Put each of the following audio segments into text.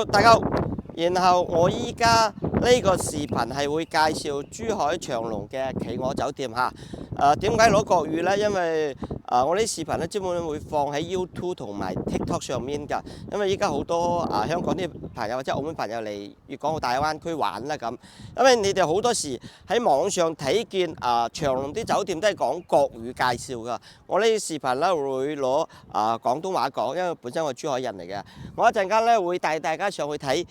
Hello， 大家好。然後我依家呢個視頻係會介紹珠海長隆嘅企鵝酒店嚇。點解攞國語呢？因為我啲視頻咧，基本上會放喺 YouTube 同埋 TikTok 上面㗎。因為依家好多香港啲朋友或者澳門朋友嚟粵港澳大灣區玩啦咁。因為你哋好多時喺網上睇見長隆啲酒店都係講國語介紹㗎。我呢啲視頻咧會攞廣東話講，因為本身我係珠海人嚟嘅。我一陣間咧會帶大家上去睇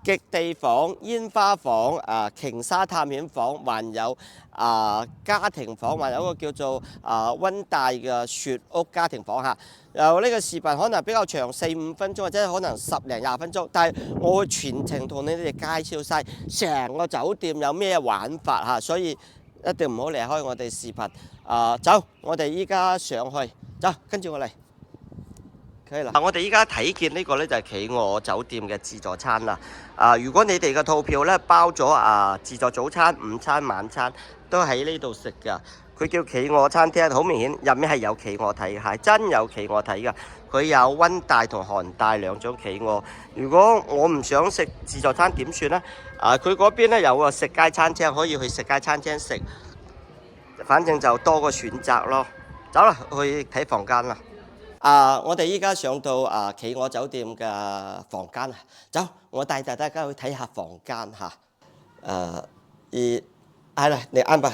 極地房、煙花房、鯨鯊探險房，還有家庭房，還有一個叫做溫帶嘅雪屋家庭房嚇。由呢個視頻可能比較長4-5分鐘，或者可能10零20分鐘，但係我會全程同你哋介紹晒成個酒店有咩玩法嚇，所以一定唔好離開我哋視頻。走，我哋依家上去，走，跟住我嚟。我哋依家睇見呢個呢，就係企鵝酒店嘅自助餐啦。如果你哋嘅套票呢，包咗自助早餐、午餐、晚餐都喺呢度食㗎。佢叫企鵝餐廳，好明顯入面係有企鵝睇嘅，係真有企鵝睇㗎。佢有溫帶同寒帶兩種企鵝。如果我唔想食自助餐點算呢？佢嗰邊呢有個食街餐廳，可以去食街餐廳食。反正就多個選擇咯。走啦，去睇房間啦。我哋依家上到企鵝酒店嘅房間啊，走，我帶大家去睇下房間嚇。係啦，你安排。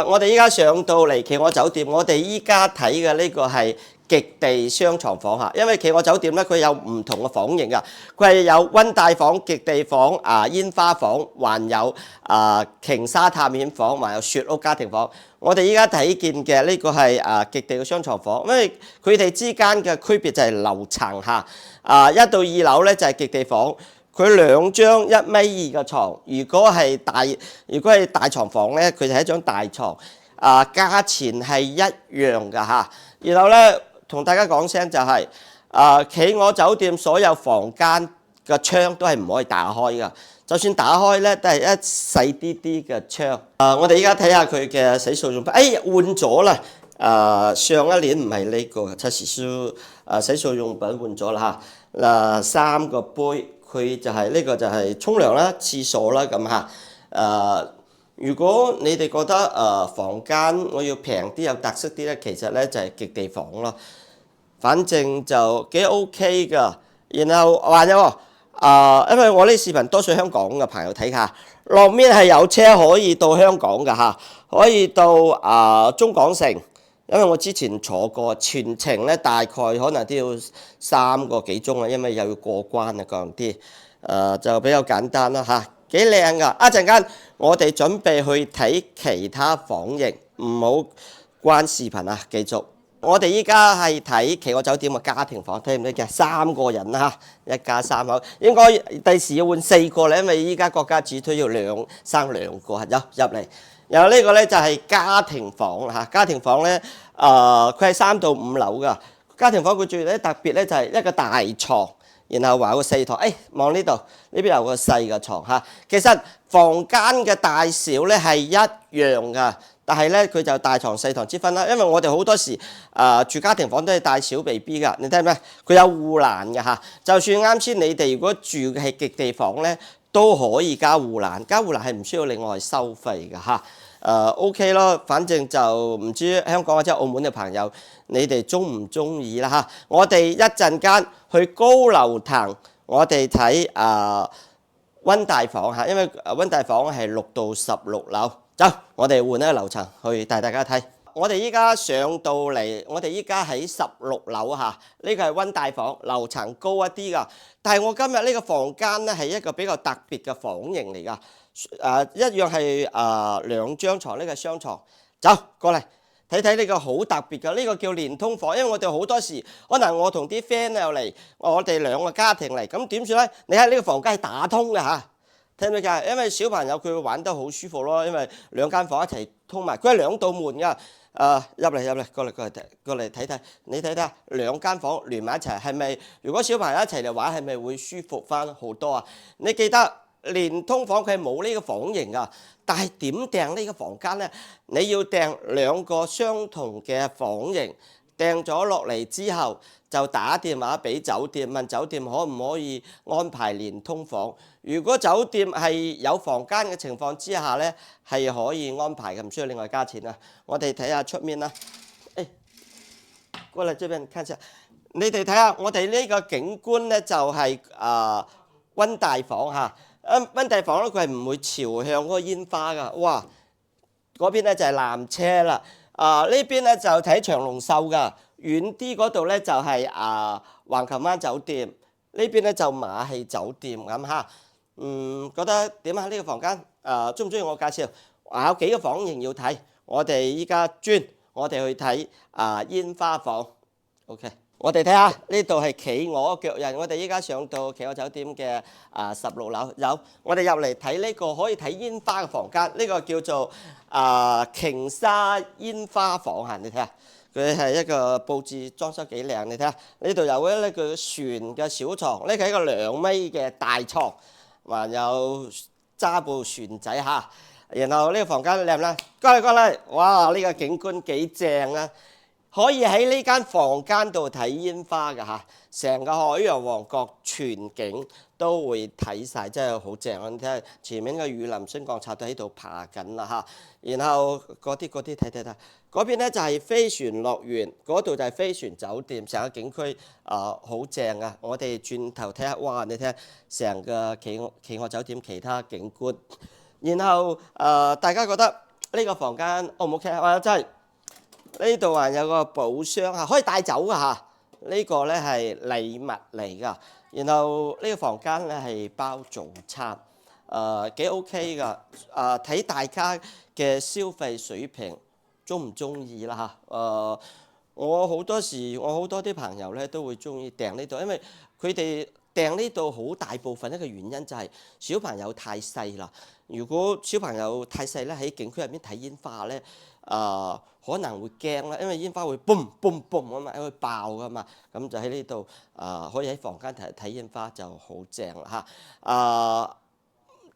我哋依家上到嚟企鵝酒店，我哋依家睇嘅呢個係極地雙床房嚇，因為企鵝酒店咧佢有唔同嘅房型㗎，佢係有溫帶房、極地房、煙花房，還有鯨鯊探險房，還有雪屋家庭房。我哋依家睇見嘅呢個係極地嘅雙床房，因為佢哋之間嘅區別就係樓層嚇。1到2樓咧就係極地房，佢2張1.2米嘅床。如果係大床房咧，佢就係一張大床。價錢係一樣㗎嚇。然後咧同大家講聲就係企鵝酒店所有房間嘅窗都係唔可以打開㗎。就算打開咧，都係一細啲啲嘅窗。我哋依家睇下佢嘅洗漱用品。換咗啦。上一年唔係呢個七時書洗漱用品換咗啦嚇。3個杯，佢就係呢個就係沖涼啦、廁所啦咁嚇。如果你哋覺得房間我要平啲有特色啲咧，其實咧就係極地房咯。反正就幾 OK 㗎。然後還有因為我呢視頻多數香港嘅朋友睇下，落面係有車可以到香港㗎嚇，可以到中港城。因為我之前坐過，全程咧大概可能都要3個幾鐘啊，因為又要過關啊嗰樣啲，就比較簡單啦嚇，幾靚㗎。一陣間我哋準備去睇其他房型，唔好關視頻啊，繼續。我哋依家係睇企鵝酒店嘅家庭房，睇唔睇嘅？3個人啦嚇，一家3口，應該第時要換4個咧，因為依家國家主推要生2個，入嚟。然後呢個咧就係家庭房啦嚇，家庭房咧佢係3到5樓㗎。家庭房佢最特別咧就係一個大床，然後話有個細床。望呢度，呢邊有個細嘅床嚇。其實房間嘅大小咧係一樣㗎。但係咧，佢就大床細床之分啦。因為我哋好多時住家庭房都係帶小 BB 㗎，你睇咩？佢有護欄㗎嚇。就算啱先你哋如果住嘅係極地房咧，都可以加護欄。加護欄係唔需要另外收費㗎嚇。OK 咯，反正就唔知香港或者澳門嘅朋友，你哋中唔中意啦嚇？我哋一陣間去高樓層，我哋睇溫帶房嚇，因為溫帶房係6到16樓。走，我哋換一個樓層去帶大家睇。我哋依家上到嚟，我哋依家喺16樓嚇，呢個係溫帶房，樓層高一啲㗎。但係我今日呢個房間咧係一個比較特別嘅房型嚟㗎。一樣係2張床，呢個係雙床。走過嚟睇睇呢個好特別㗎，呢個叫連通房。因為我哋好多時可能我同啲 friend 又嚟，我哋2個家庭嚟，咁點算咧？你睇呢個房間係打通嘅嚇。聽唔聽㗎？因為小朋友佢會玩得好舒服咯，因為2間房一齊通埋，佢係2道門㗎。入嚟，過嚟睇睇，你睇睇2間房連埋一齊，係咪？如果小朋友一齊嚟玩，係咪會舒服翻好多啊？你記得連通房佢係冇呢個房型㗎，但係點訂呢個房間咧？你要訂2個相同嘅房型，訂咗落嚟之後，就打電話俾酒店問酒店可唔可以安排連通房。如果酒店係有房間嘅情況之下咧，係可以安排嘅，唔需要另外加錢啊。我哋睇下出面啦。誒，過嚟這邊看下，你哋睇下我哋呢個景觀咧就係溫帶房嚇。溫帶房咧佢係唔會朝向嗰個煙花㗎。哇！嗰邊咧就係纜車啦。呢邊咧就睇長隆秀㗎。遠啲嗰度咧就係橫琴灣酒店。呢邊咧就馬戲酒店咁嚇。覺得點啊？呢個房間中唔中意我介紹？有幾個房型要睇。我哋依家我哋去睇煙花房。OK， 我哋睇下呢度係企鵝腳印。我哋依家上到企鵝酒店嘅16樓，有我哋入嚟睇呢個可以睇煙花嘅房間。呢個叫做瓊沙煙花房嚇，你睇下。佢係一個佈置裝修幾靚，你睇下呢度有一個船嘅小床，呢個係一個2米嘅大床，還有揸部船仔嚇。然後呢個房間靚唔靚？過嚟，哇！呢個景觀幾正啊！可以喺呢間房間度睇煙花㗎嚇，成個海洋王國全景都會睇晒，真係好正啊！你睇下前面嘅雨林升降冊都喺度爬緊啦嚇。然後嗰啲睇，嗰邊咧就係飛船樂園，嗰度就係飛船酒店，成個景區好正啊！我哋轉頭睇下，哇！你睇下成個企鵝酒店其他景觀。然後大家覺得呢個房間 O 唔 OK 啊？真係呢度還有個寶箱啊，可以帶走㗎嚇。呢個咧係禮物嚟㗎。然後呢個房間咧係包早餐，幾 OK 㗎。睇大家嘅消費水平中唔中意啦嚇。我好多啲朋友咧都會中意訂呢度，因為佢哋訂呢度好大部分一個原因就係小朋友太細啦。如果小朋友太細咧，喺景區入邊睇煙花咧，可能會驚啦，因為煙花會 boom boom boom 咁嘛，會爆噶嘛。咁就喺呢度可以喺房間睇煙花就好正啦嚇。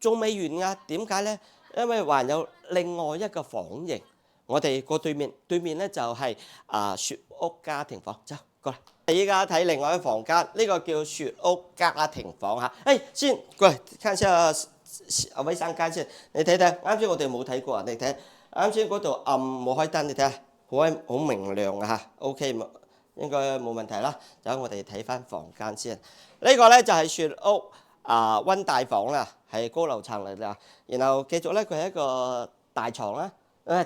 仲未完啊？點解咧？因為還有另外一個房型，我哋過對面咧就係雪屋家庭房，走過嚟。依家睇另外一個房間，呢個叫雪屋家庭房嚇。先過嚟睇下衛生間先，你睇睇。啱先我哋冇睇過啊，你睇啱先嗰度暗冇開燈，你睇下好明亮啊嚇。OK， 應該冇問題啦。等我哋睇翻房間先。呢個咧就係雪屋溫帶房啦，係高樓層嚟㗎。然後繼續咧，佢係一個大床啦。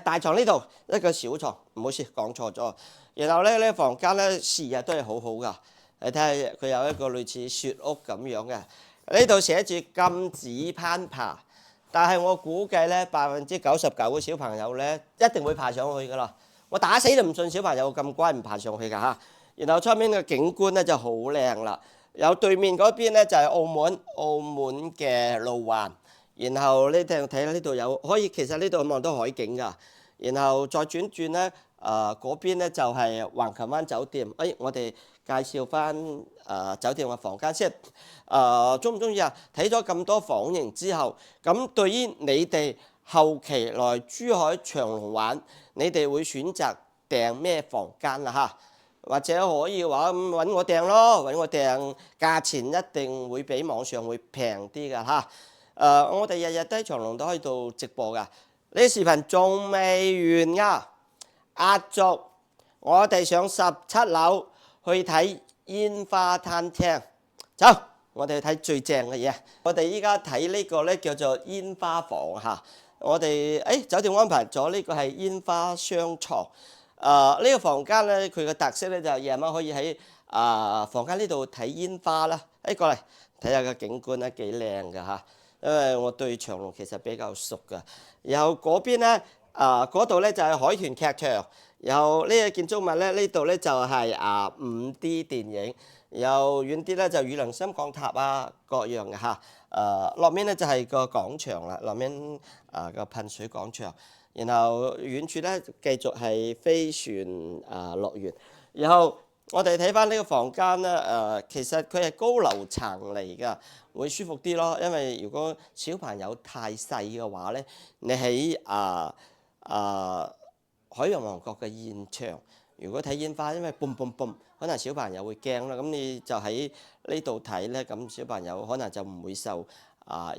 大床呢度一個小床，唔好意思講錯咗。然後咧呢個房間咧視野都係好好㗎。你睇下佢有一個類似雪屋咁樣嘅。呢度寫住禁止攀爬，但係我估計咧99%嘅小朋友咧一定會爬上去㗎啦。我打死都唔信小朋友咁乖唔爬上去㗎嚇。然後出面嘅景觀咧就好靚啦，有對面嗰邊咧就係澳門嘅路環。然後呢度睇下呢度有可以，其實呢度望到海景㗎。然後再轉咧，嗰邊咧就係橫琴灣酒店。我哋介紹翻酒店嘅房間先。中唔中意啊？睇咗咁多房型之後，咁對於你哋後期來珠海長隆玩，你哋會選擇訂咩房間啦嚇？或者可以話揾我訂咯，揾我訂，價錢一定會比網上會平啲㗎嚇。我哋日日都喺長隆都可以做直播㗎。呢啲視頻仲未完㗎，壓軸我哋上17樓去睇煙花餐廳，走，我哋去睇最正嘅嘢。我哋依家睇呢個咧叫做煙花房嚇。我哋酒店安排咗呢個係煙花雙床。呢個房間咧佢嘅特色咧就係夜晚可以喺房間呢度睇煙花啦。過嚟睇下個景觀咧幾靚㗎嚇。因為我對長隆其實比較熟㗎。然後嗰邊咧嗰度咧就係海豚劇場。然後呢個建築物咧呢度咧就係5D 電影。然後遠啲咧就雨林深港塔啊各樣嘅嚇。落面咧就係個廣場啦，落面個噴水廣場。然後遠處咧繼續係飛船樂園。然後我哋睇翻呢個房間咧其實佢係高樓層嚟㗎，會舒服啲咯。因為如果小朋友太細嘅話咧，你喺海洋王國嘅現場，如果睇煙花，因為嘣嘣嘣，可能小朋友會驚啦。咁你就喺呢度睇咧，咁小朋友可能就唔會受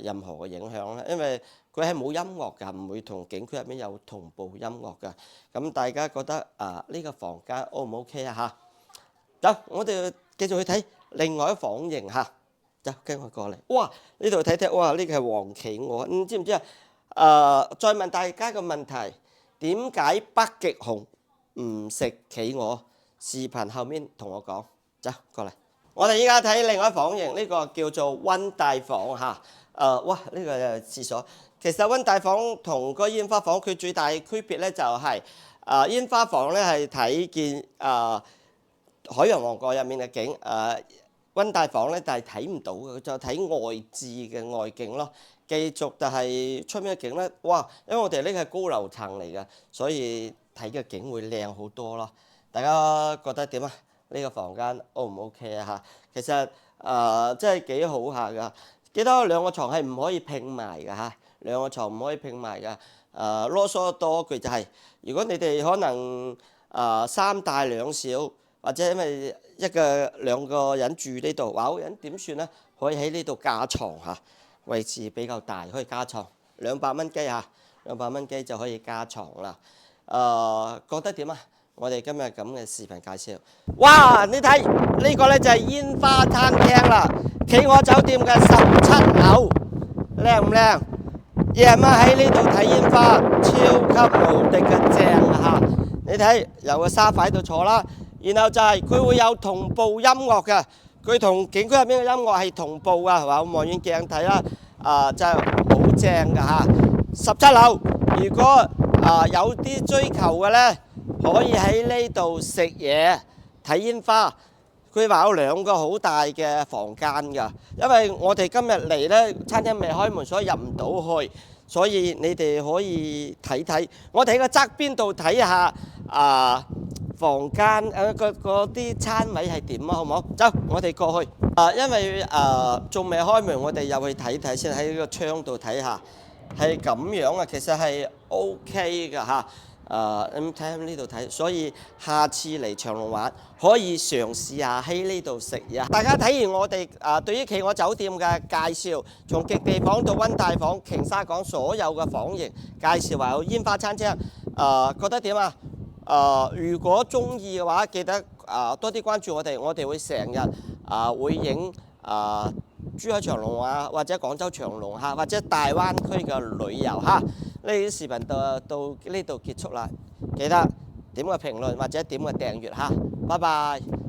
任何嘅影響啦。因為佢係冇音樂㗎，唔會同景區入面有同步音樂㗎。咁大家覺得呢個房間 O 唔 OK 啊？嚇，走，我哋繼續去睇另外一房型嚇。走，跟我過嚟。哇！呢度睇睇，哇！呢個係黃企鵝，你知唔知啊？再問大家個問題，點解北極熊唔食企鵝？視頻後面同我講。走，過嚟。我哋依家睇另外一房型，呢個叫做溫帶房嚇。哇！呢個係廁所。其實溫帶房同個煙花房佢最大嘅區別咧，就係煙花房咧係睇見海洋王國入面嘅景，溫帶房咧就係睇唔到嘅，就睇外置嘅外景咯。繼續就係出面嘅景咧，哇！因為我哋呢個係高樓層嚟嘅，所以睇嘅景會靚好多咯。大家覺得點啊？呢個房間 O 唔 OK 啊？嚇，其實真係幾好下㗎。記得兩個床係唔可以拼埋㗎嚇，兩個床唔可以拼埋㗎。囉嗦多句就係，如果你哋可能3大2小，或者因為兩個人住呢度，話好人點算咧？可以喺呢度加床嚇，位置比較大，可以加床，200蚊雞嚇，200蚊雞就可以加床啦。覺得點啊？我哋今日咁嘅視頻介紹，哇！你睇呢個咧就係煙花餐廳啦，企鵝酒店嘅17樓，靚唔靚？夜晚喺呢度睇煙花，超級無敵嘅正嚇！你睇有個沙發喺度坐啦，然後就係佢會有同步音樂嘅，佢同景區入邊嘅音樂係同步㗎，係嘛？望遠鏡睇啦，就係好正㗎嚇！17樓，如果有啲追求嘅咧，可以喺呢度食嘢睇煙花。佢話有2個好大嘅房間㗎，因為我哋今日嚟咧，餐廳未開門，所以入唔到去，所以你哋可以睇睇。我哋喺個側邊度睇下房間嗰啲餐位係點啊，好唔好？走，我哋過去。因為仲未開門，我哋入去睇睇先，喺呢個窗度睇下，係咁樣啊，其實係 OK 㗎嚇。咁睇喺呢度睇，所以下次嚟長隆玩可以嘗試下喺呢度食嘢。大家睇完我哋對於企鵝酒店嘅介紹，從極地房到溫帶房、瓊沙港所有嘅房型介紹，還有煙花餐廳，覺得點啊？如果中意嘅話，記得多啲關注我哋，我哋會成日會影珠海長隆啊，或者廣州長隆嚇，或者大灣區嘅旅遊嚇。呢啲視頻到呢度結束啦，記得點個評論或者點個訂閱嚇，拜拜。